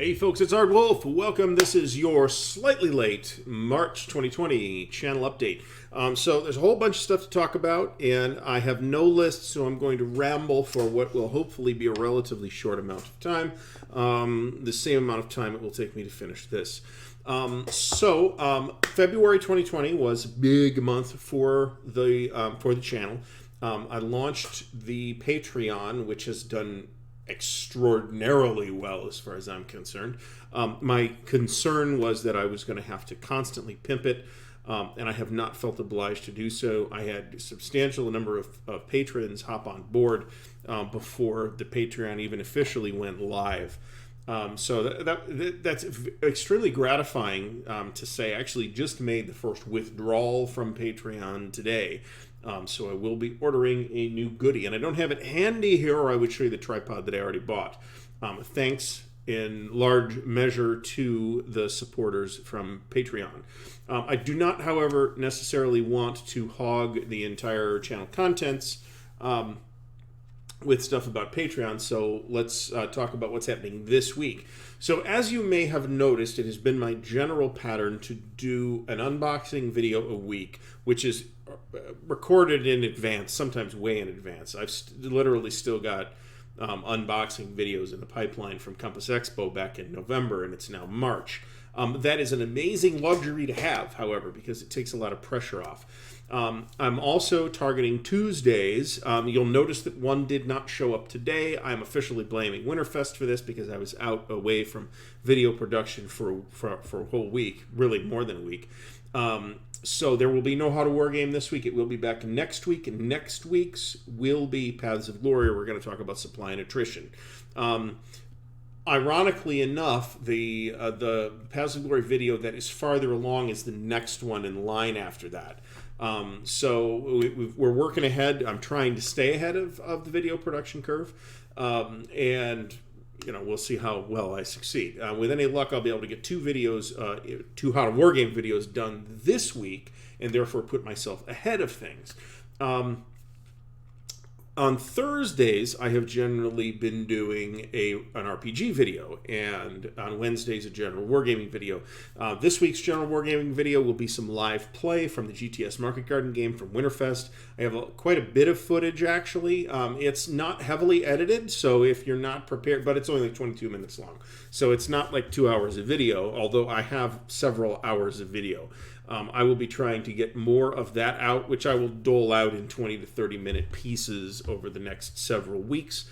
Hey folks, it's Ardwulf. Welcome. This is your slightly late March 2020 channel update. So there's a whole bunch of stuff to talk about, and I have no list, so I'm going to ramble for what will hopefully be a relatively short amount of time. The same amount of time it will take me to finish this. February 2020 was a big month for the channel. I launched the Patreon, which has done extraordinarily well as far as I'm concerned. My concern was that I was going to have to constantly pimp it, and I have not felt obliged to do so. I had a substantial number of patrons hop on board before the Patreon even officially went live. So that's extremely gratifying to say. I actually just made the first withdrawal from Patreon today. So I will be ordering a new goodie, and I don't have it handy here, or I would show you the tripod that I already bought. Thanks in large measure to the supporters from Patreon. I do not, however, necessarily want to hog the entire channel contents with stuff about Patreon, so let's talk about what's happening this week. So as you may have noticed, it has been my general pattern to do an unboxing video a week, which is recorded in advance, sometimes way in advance. I've literally still got unboxing videos in the pipeline from Compass Expo back in November, and it's now March. That is an amazing luxury to have, however, because it takes a lot of pressure off. I'm also targeting Tuesdays. You'll notice that one did not show up today. I'm officially blaming Winterfest for this because I was out away from video production for a whole week, really more than a week. So there will be no How to War Game this week. It will be back next week, and next week's will be Paths of Glory. We're going to talk about supply and attrition. Ironically enough, the Paths of Glory video that is farther along is the next one in line after that. So we're working ahead. I'm trying to stay ahead of the video production curve, and we'll see how well I succeed. With any luck, I'll be able to get two How to War Game videos done this week, and therefore put myself ahead of things. On Thursdays, I have generally been doing an RPG video, and on Wednesdays, a general wargaming video. This week's general wargaming video will be some live play from the GTS Market Garden game from Winterfest. I have quite a bit of footage, actually. It's not heavily edited, so if you're not prepared, but it's only like 22 minutes long, so it's not like 2 hours of video, although I have several hours of video. I will be trying to get more of that out, which I will dole out in 20 to 30 minute pieces over the next several weeks.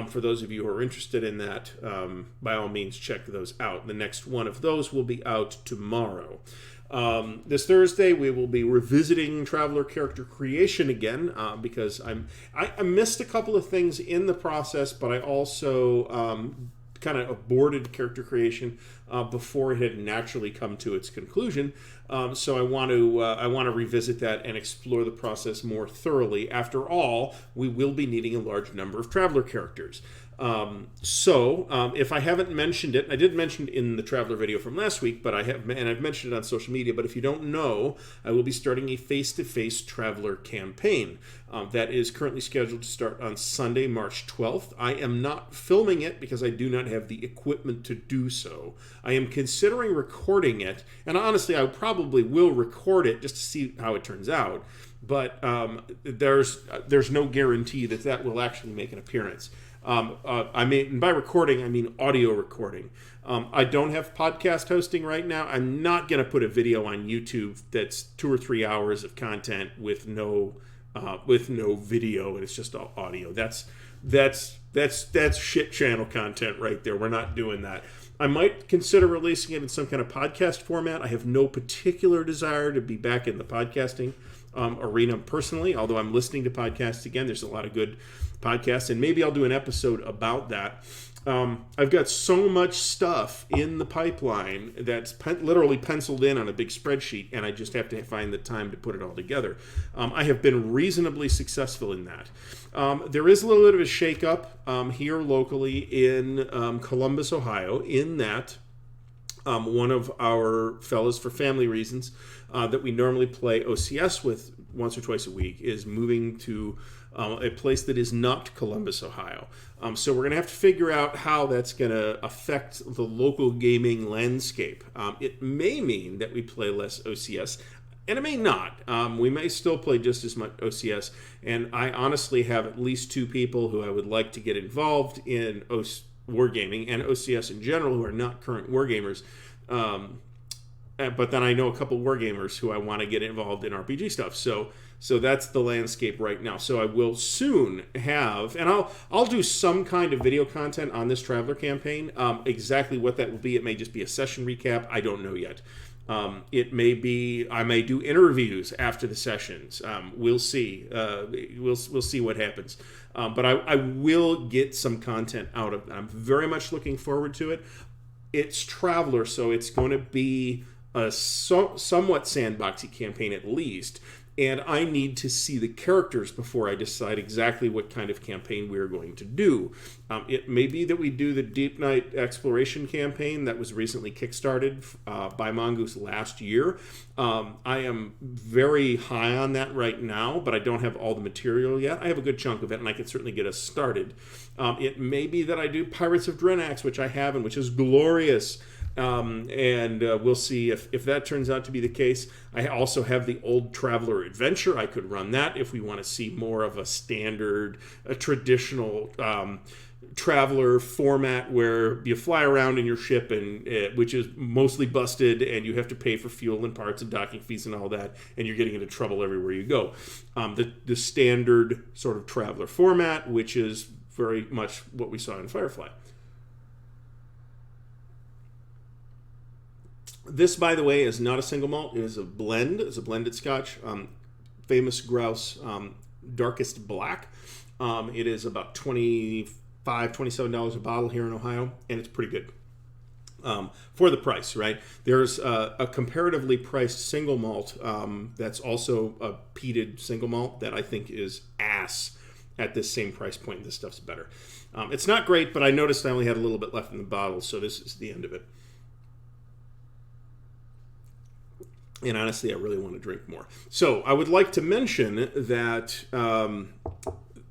For those of you who are interested in that, by all means, check those out. The next one of those will be out tomorrow. This Thursday, we will be revisiting Traveler character creation again, because I missed a couple of things in the process, but I also kind of aborted character creation before it had naturally come to its conclusion. So I want to revisit that and explore the process more thoroughly. After all, we will be needing a large number of Traveler characters. If I haven't mentioned it, I did mention it in the Traveler video from last week, but I've mentioned it on social media. But if you don't know, I will be starting a face-to-face Traveler campaign that is currently scheduled to start on Sunday, March 12th. I am not filming it because I do not have the equipment to do so. I am considering recording it, and honestly, I probably will record it just to see how it turns out. But there's no guarantee that will actually make an appearance. By recording, I mean audio recording. I don't have podcast hosting right now. I'm not going to put a video on YouTube that's 2 or 3 hours of content with no video, and it's just all audio. That's shit channel content right there. We're not doing that. I might consider releasing it in some kind of podcast format. I have no particular desire to be back in the podcasting arena personally, although I'm listening to podcasts again. There's a lot of good podcasts, and maybe I'll do an episode about that. I've got so much stuff in the pipeline that's literally penciled in on a big spreadsheet, and I just have to find the time to put it all together. I have been reasonably successful in that. There is a little bit of a shakeup here locally in Columbus, Ohio, in that one of our fellows, for family reasons, that we normally play OCS with once or twice a week is moving to a place that is not Columbus, Ohio. So we're going to have to figure out how that's going to affect the local gaming landscape. It may mean that we play less OCS, and it may not. We may still play just as much OCS, and I honestly have at least 2 people who I would like to get involved in wargaming and OCS in general who are not current wargamers. But then I know a couple wargamers who I want to get involved in RPG stuff. So that's the landscape right now. So I will soon have, and I'll do some kind of video content on this Traveler campaign. Exactly what that will be, it may just be a session recap. I don't know yet. It may be, I may do interviews after the sessions. We'll see. We'll see what happens. But I will get some content out of it. I'm very much looking forward to it. It's Traveler, so it's going to be a somewhat sandboxy campaign at least. And I need to see the characters before I decide exactly what kind of campaign we're going to do. It may be that we do the Deep Night Exploration campaign that was recently kickstarted by Mongoose last year. I am very high on that right now, but I don't have all the material yet. I have a good chunk of it, and I can certainly get us started. It may be that I do Pirates of Drenax, which I haven't, which is glorious. And we'll see if that turns out to be the case. I also have the Old Traveler Adventure. I could run that if we want to see more of a standard, a traditional Traveler format where you fly around in your ship, and which is mostly busted, and you have to pay for fuel and parts and docking fees and all that, and you're getting into trouble everywhere you go. The standard sort of Traveler format, which is very much what we saw in Firefly. This, by the way, is not a single malt. It is a blend. It's a blended Scotch. Famous Grouse Darkest Black. It is about $25, $27 a bottle here in Ohio, and it's pretty good for the price, right? There's a comparatively priced single malt that's also a peated single malt that I think is ass at this same price point. This stuff's better. It's not great, but I noticed I only had a little bit left in the bottle, so this is the end of it. And honestly, I really want to drink more. So I would like to mention that I'm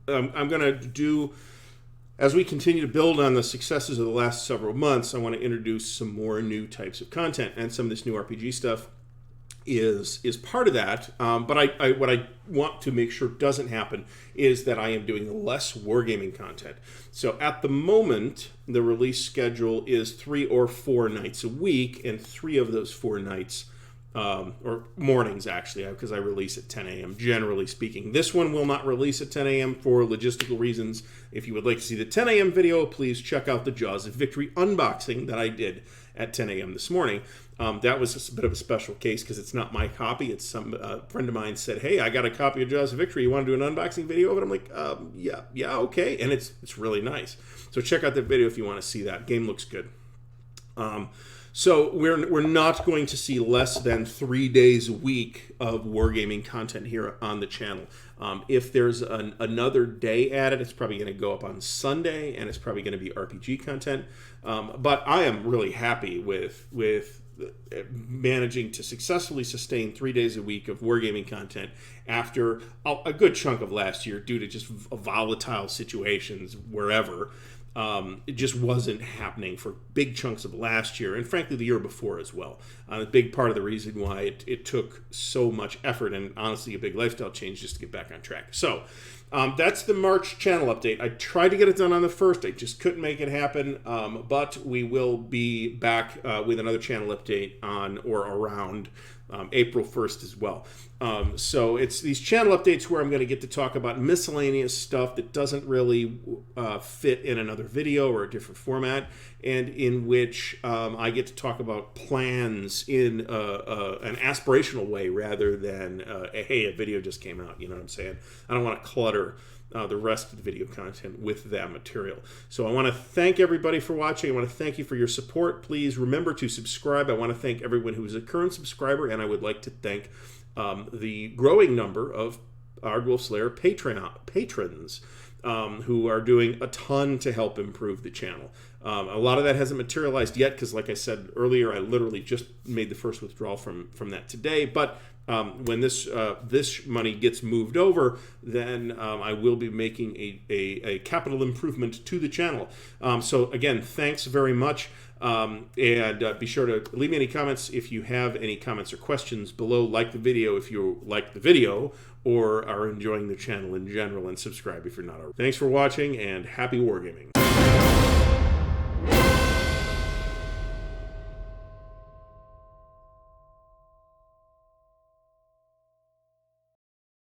going to do, as we continue to build on the successes of the last several months, I want to introduce some more new types of content. And some of this new RPG stuff is part of that. But what I want to make sure doesn't happen is that I am doing less wargaming content. So at the moment, the release schedule is 3 or 4 nights a week, and 3 of those 4 nights or mornings, actually, because I release at 10 a.m., generally speaking. This one will not release at 10 a.m. for logistical reasons. If you would like to see the 10 a.m. video, please check out the Jaws of Victory unboxing that I did at 10 a.m. this morning. That was a bit of a special case because it's not my copy. It's some friend of mine said, hey, I got a copy of Jaws of Victory. You want to do an unboxing video of it? I'm like, yeah, okay. And it's really nice. So check out that video if you want to see that. Game looks good. So we're not going to see less than 3 days a week of wargaming content here on the channel. If there's another day added, it's probably going to go up on Sunday, and it's probably going to be RPG content. But I am really happy with managing to successfully sustain 3 days a week of wargaming content after a good chunk of last year due to just volatile situations wherever. It just wasn't happening for big chunks of last year, and frankly the year before as well. A big part of the reason why it took so much effort and honestly a big lifestyle change just to get back on track. So that's the March channel update. I tried to get it done on the 1st. I just couldn't make it happen, but we will be back with another channel update on or around April 1st as well. So it's these channel updates where I'm going to get to talk about miscellaneous stuff that doesn't really fit in another video or a different format, and in which I get to talk about plans in an aspirational way rather than, hey, a video just came out. You know what I'm saying? I don't want to clutter the rest of the video content with that material. So I want to thank everybody for watching. I want to thank you for your support. Please remember to subscribe. I want to thank everyone who is a current subscriber, and I would like to thank the growing number of Ardwulf's Lair patrons who are doing a ton to help improve the channel. A lot of that hasn't materialized yet because, like I said earlier, I literally just made the first withdrawal from that today. But when this money gets moved over, then I will be making a capital improvement to the channel. So again, thanks very much. And be sure to leave me any comments if you have any comments or questions below. Like the video if you like the video or are enjoying the channel in general, and subscribe if you're not already. Thanks for watching, and happy wargaming.